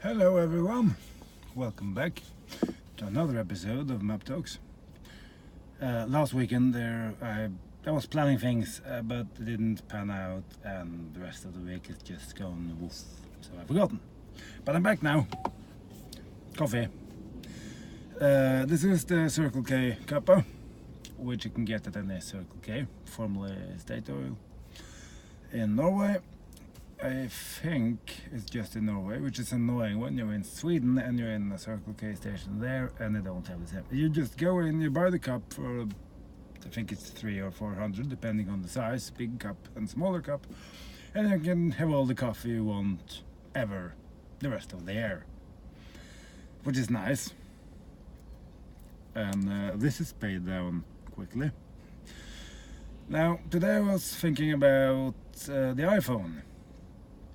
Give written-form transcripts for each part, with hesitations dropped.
Hello everyone, welcome back to another episode of Map Talks. Last weekend I was planning things but it didn't pan out, and the rest of the week is just gone woof, so I've forgotten. But I'm back now. Coffee. This is the Circle K cuppa, which you can get at any Circle K, formerly State Oil, in Norway. I think it's just in Norway, which is annoying when you're in Sweden and you're in a Circle K station there and they don't have the same. You just go in, you buy the cup for, I think it's 300 or 400 depending on the size, big cup and smaller cup, and you can have all the coffee you want ever the rest of the year, which is nice. And this is paid down quickly. Now, today I was thinking about the iPhone.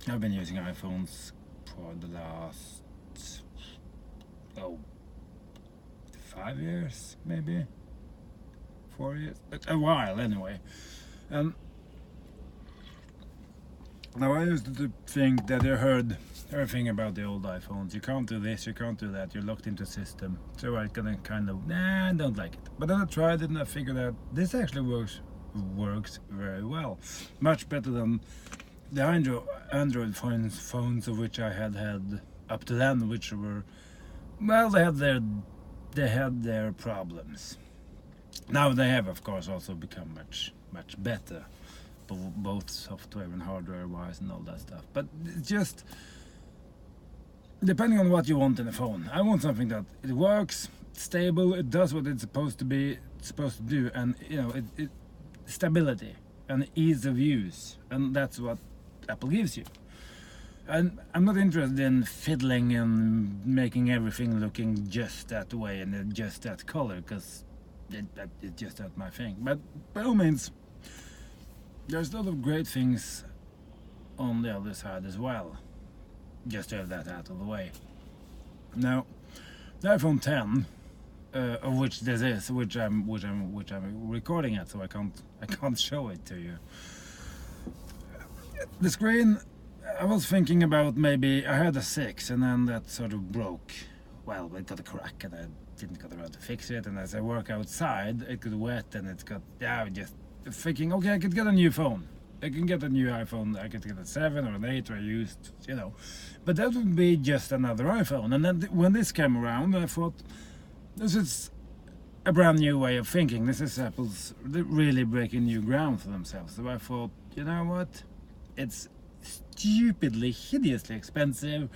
I've been using iPhones for the last 5 years, maybe 4 years, a while anyway. And now I used to think that I heard everything about the old iPhones. You can't do this, you can't do that, you're locked into a system. So I kind of, I don't like it. But then I tried it and I figured out this actually works very well, much better than the Android phones of which I had up to then, which were, well, they had their problems. Now they have, of course, also become much better, both software and hardware wise and all that stuff. But it's just depending on what you want in a phone. I want something that it works, stable, it does what it's supposed to do, and it stability and ease of use, and that's what Apple gives you. And I'm not interested in fiddling and making everything looking just that way and just that color, because it's just not my thing. But by all means, there's a lot of great things on the other side as well, just to have that out of the way. Now, the iPhone 10, of which this is, which I'm recording at, so I can't show it to you. The screen, I was thinking about, maybe I had a 6 and then that sort of broke. Well, it got a crack and I didn't get around to fix it, and as I work outside it got wet and it got, just thinking, okay, I could get a new phone. I can get a new iPhone, I could get a 7 or an 8 or I used, But that would be just another iPhone. And then when this came around, I thought, this is a brand new way of thinking. This is Apple's really breaking new ground for themselves. So I thought, you know what? It's stupidly, hideously expensive,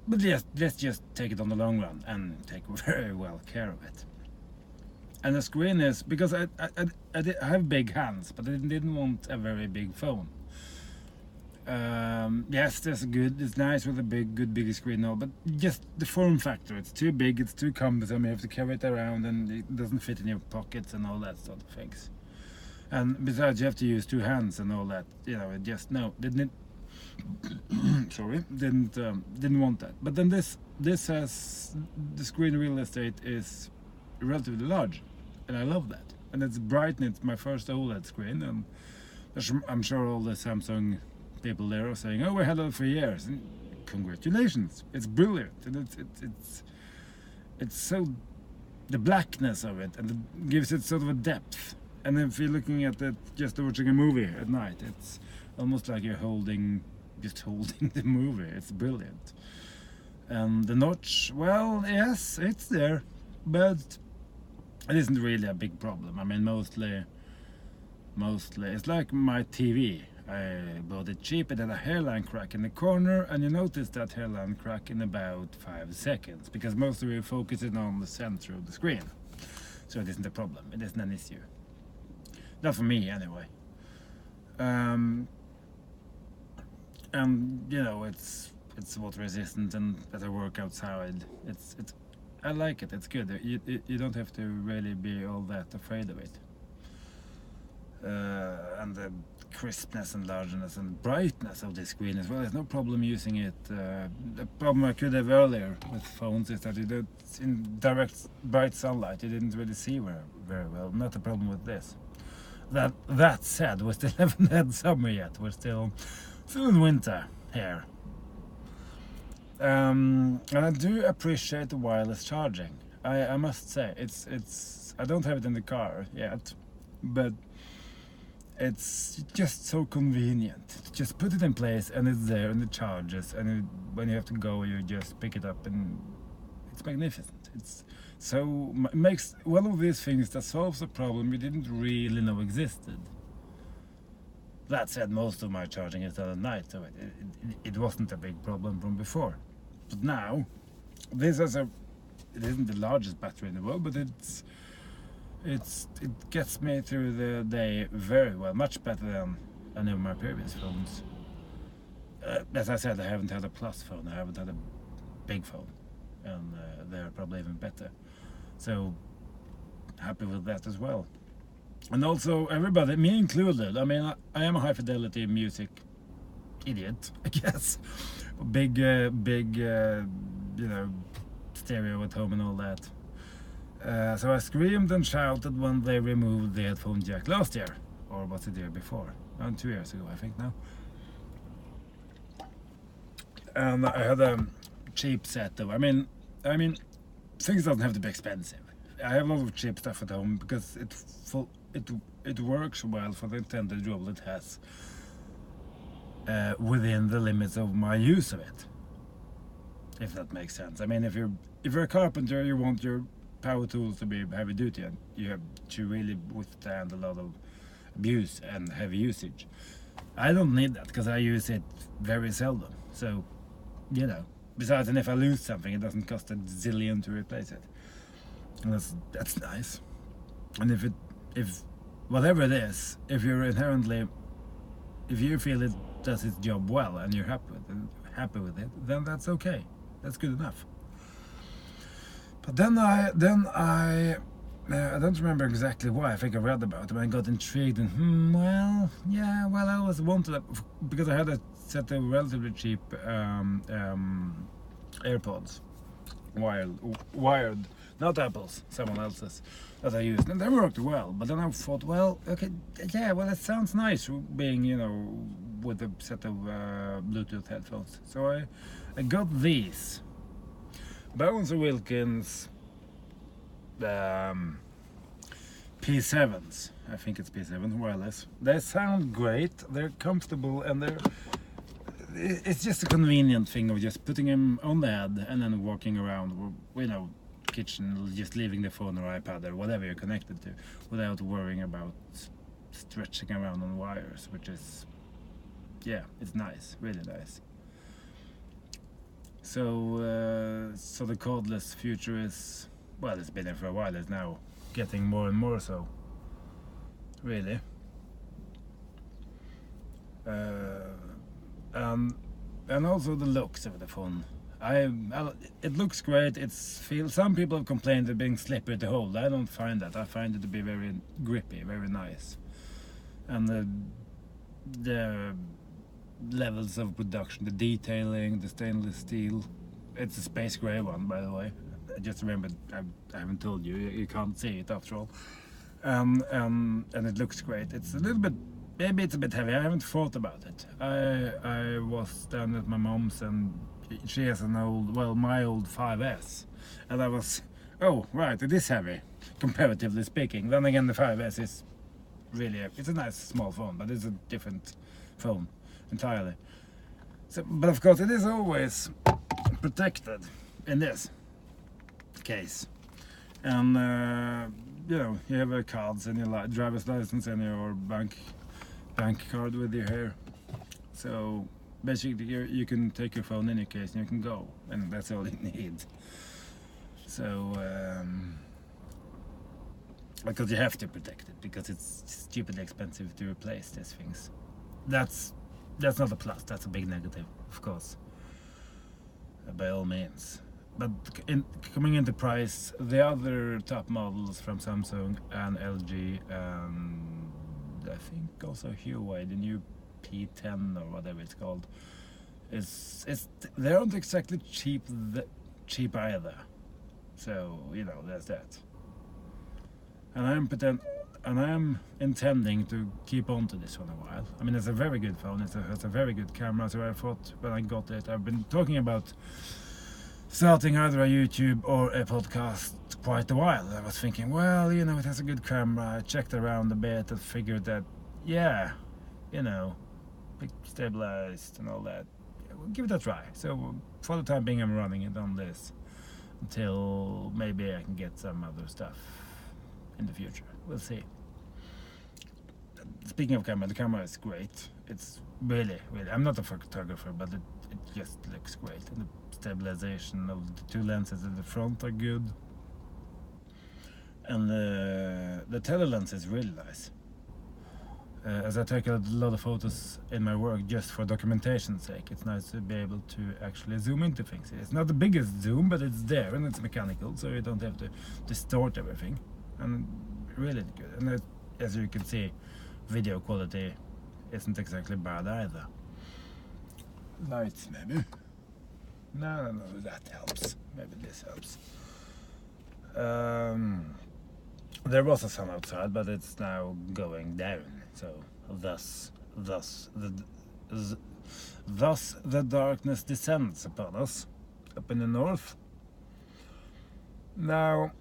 but let's just take it on the long run and take very well care of it. And the screen is, because I have big hands, but I didn't want a very big phone. Yes, it's nice with a good big screen now, but just the form factor, it's too big, it's too cumbersome, you have to carry it around and it doesn't fit in your pockets and all that sort of things. And besides, you have to use 2 hands and all that. It just didn't want that. But then this has, the screen real estate is relatively large, and I love that. And it's bright, and it's my first OLED screen, and I'm sure all the Samsung people there are saying, "Oh, we had it for years." And congratulations, it's brilliant, and it's so, the blackness of it, and it gives it sort of a depth. And if you're looking at it, just watching a movie at night, it's almost like you're holding the movie. It's brilliant. And the notch, well, yes, it's there, but it isn't really a big problem. I mean, mostly, it's like my TV. I bought it cheap. It had a hairline crack in the corner, and you notice that hairline crack in about 5 seconds, because most of you focusing on the center of the screen. So it isn't a problem. It isn't an issue. Not for me, anyway. And it's water resistant, and as I work outside, it's I like it. It's good. You don't have to really be all that afraid of it. And the crispness and largeness and brightness of the screen as well. There's no problem using it. The problem I could have earlier with phones is that it's in direct bright sunlight. You didn't really see very well. Not a problem with this. That said, we still haven't had summer yet. We're still in winter here. And I do appreciate the wireless charging. I must say it's I don't have it in the car yet, but it's just so convenient. Just put it in place and it's there and it charges, and when you have to go, you just pick it up and it's magnificent. It's so it makes one of these things that solves a problem we didn't really know existed. That said, most of my charging is done at night, so it wasn't a big problem from before. But now, this is it isn't the largest battery in the world, but it gets me through the day very well, much better than any of my previous phones. As I said, I haven't had a plus phone, I haven't had a big phone, and they're probably even better. So happy with that as well. And also everybody, me included. I mean, I am a high fidelity music idiot, I guess. Big, stereo at home and all that. So I screamed and shouted when they removed the headphone jack last year, or was it the year before? 2 years ago, I think now. And I had a cheap set though. I mean, things don't have to be expensive. I have a lot of cheap stuff at home because it works well for the intended role it has within the limits of my use of it, if that makes sense. I mean, if you're a carpenter, you want your power tools to be heavy duty, and you have to really withstand a lot of abuse and heavy usage. I don't need that because I use it very seldom. So, besides, and if I lose something, it doesn't cost a zillion to replace it. And that's nice. And if whatever it is, if you feel it does its job well and you're happy with it, then that's okay. That's good enough. But then I don't remember exactly why. I think I read about it, but I got intrigued and I always wanted that because I had a set of relatively cheap AirPods, wired, not Apple's, someone else's, that I used, and they worked well. But then I thought, it sounds nice being, with a set of Bluetooth headphones. So I got these Bones & Wilkins P7s. I think it's P7 wireless. They sound great. They're comfortable, and it's just a convenient thing of just putting them on the head and then walking around, kitchen, just leaving the phone or iPad or whatever you're connected to, without worrying about stretching around on wires, which is, it's nice, really nice. So the cordless future is, it's been there for a while. It's now getting more and more so, really. And also the looks of the phone. It looks great. Some people have complained of being slippery to hold. I don't find that. I find it to be very grippy, very nice. And the levels of production, the detailing, the stainless steel. It's a space gray one, by the way. I just remembered, I haven't told you. You can't see it after all. And it looks great. It's a little bit. Maybe it's a bit heavy. I haven't thought about it. I was down at my mom's and she has my old 5S, and I was, it is heavy, comparatively speaking. Then again, the 5S is really, it's a nice small phone, but it's a different phone entirely. So, but of course, it is always protected in this case, and you have your cards and your driver's license and your bank card with you here. So basically, you can take your phone in your case and you can go, and that's all you need. So because you have to protect it, because it's stupidly expensive to replace these things. That's not a plus. That's a big negative, of course, by all means. But coming into price, the other top models from Samsung and LG, and I think also Huawei, the new P10 or whatever it's called, they aren't exactly cheap either. So there's that. And and I am intending to keep on to this one a while. I mean, it's a very good phone. It has a very good camera. So I thought when I got it, I've been talking about starting either a YouTube or a podcast quite a while. I was thinking, well, you know, it has a good camera. I checked around a bit and figured that, yeah, you know, stabilized and all that. Yeah, we'll give it a try. So for the time being, I'm running it on this until maybe I can get some other stuff in the future. We'll see. Speaking of camera, the camera is great. It's really, I'm not a photographer, but it just looks great. And the stabilization of the two lenses at the front are good. And the tele lens is really nice. As I take a lot of photos in my work just for documentation's sake, it's nice to be able to actually zoom into things. It's not the biggest zoom, but it's there and it's mechanical, so you don't have to distort everything. And really good. And as you can see, video quality isn't exactly bad either. Lights maybe. No, that helps. Maybe this helps. There was a sun outside, but it's now going down. So thus the darkness descends upon us up in the north. Now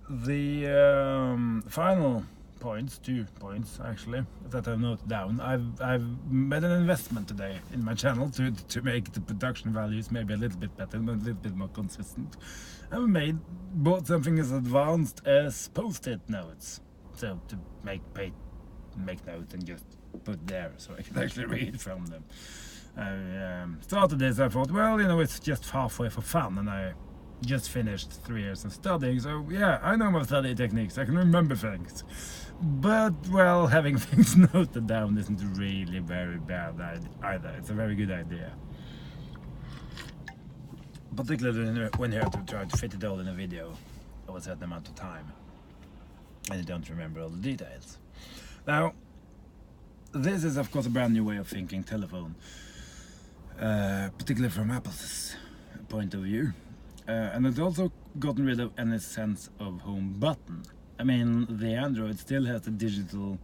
the final points, 2 points actually, that I've noted down. I've made an investment today in my channel to make the production values maybe a little bit better, but a little bit more consistent. I've bought something as advanced as post-it notes, so to make notes and just put there so I can actually read from them. I started this, I thought, well, you know, it's just halfway for fun, and I just finished 3 years of studying, so yeah, I know my study techniques, I can remember things. But, well, having things noted down isn't really very bad either. It's a very good idea. Particularly when you have to try to fit it all in a video of a certain amount of time and you don't remember all the details. Now, this is of course a brand new way of thinking telephone, particularly from Apple's point of view. And it's also gotten rid of any sense of home button. I mean, the Android still has the digital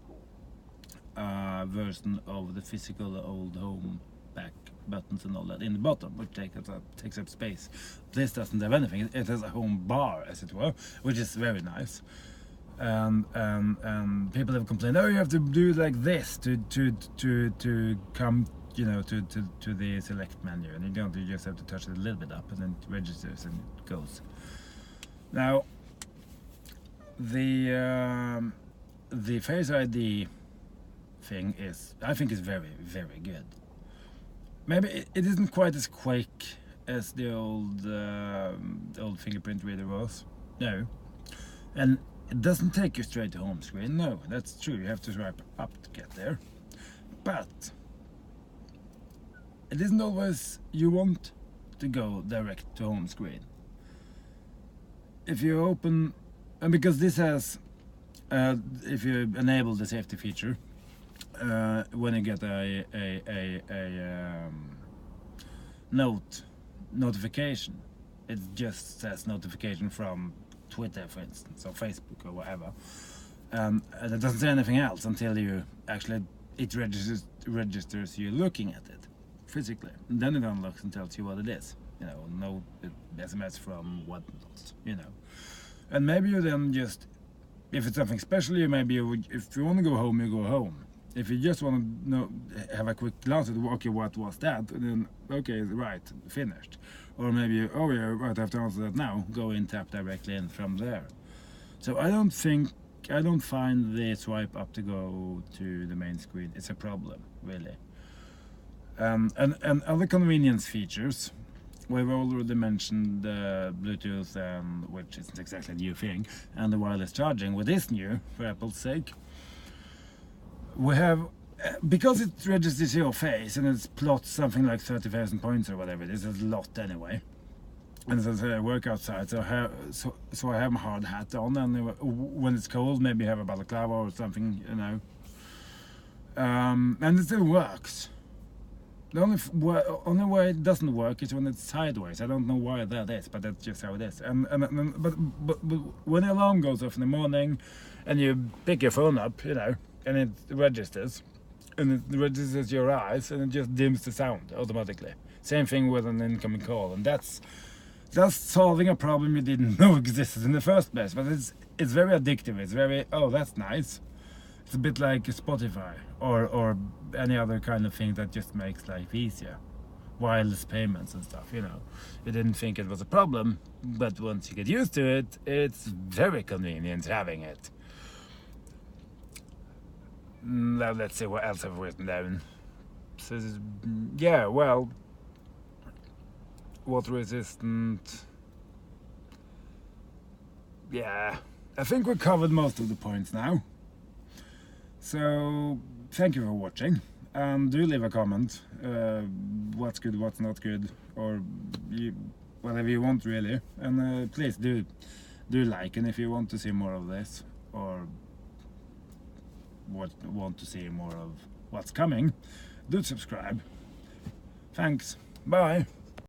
version of the physical old home back buttons and all that in the bottom, which takes up space. This doesn't have anything. It has a home bar, as it were, which is very nice. And people have complained, oh, you have to do like this to come, you know, to the select menu, and you don't. You just have to touch it a little bit up, and then it registers and it goes. Now, the Face ID thing I think is very, very good. Maybe it isn't quite as quick as the old fingerprint reader was. No, and it doesn't take you straight to home screen. No, that's true. You have to swipe up to get there, but it isn't always you want to go direct to home screen. If you open, and because this has, if you enable the safety feature, when you get a notification, it just says notification from Twitter, for instance, or Facebook or whatever, and it doesn't say anything else until you actually it registers you looking at it physically, and then it unlocks and tells you what it is. You know, no SMS from whatnot. You know, and maybe you then just, if it's something special, if you want to go home, you go home. If you just want to have a quick glance at, okay, what was that? And then, okay, right, finished. Or maybe, oh yeah, right, I have to answer that now. Go in, tap directly in from there. So I don't find the swipe up to go to the main screen. It's a problem, really. And other convenience features, we've already mentioned Bluetooth, which isn't exactly a new thing, and the wireless charging, which is new, for Apple's sake. We have, because it registers your face and it plots something like 30,000 points or whatever it is, it's a lot anyway. And as I say, I work outside, so I have my hard hat on, and when it's cold, maybe have a balaclava or something, you know. And it still works. The only way it doesn't work is when it's sideways. I don't know why that is, but that's just how it is. But when the alarm goes off in the morning, and you pick your phone up, you know, and it registers your eyes, and it just dims the sound automatically. Same thing with an incoming call, and that's solving a problem you didn't know existed in the first place. But it's very addictive. It's very, oh, that's nice. It's a bit like Spotify or any other kind of thing that just makes life easier. Wireless payments and stuff, you know. You didn't think it was a problem, but once you get used to it, it's very convenient having it. Now let's see what else I've written down. So, yeah, well, water resistant. Yeah, I think we covered most of the points now. So, thank you for watching, and do leave a comment, what's good, what's not good, or whatever you want really, and please do like, and if you want to see more of this, or want to see more of what's coming, do subscribe. Thanks, bye.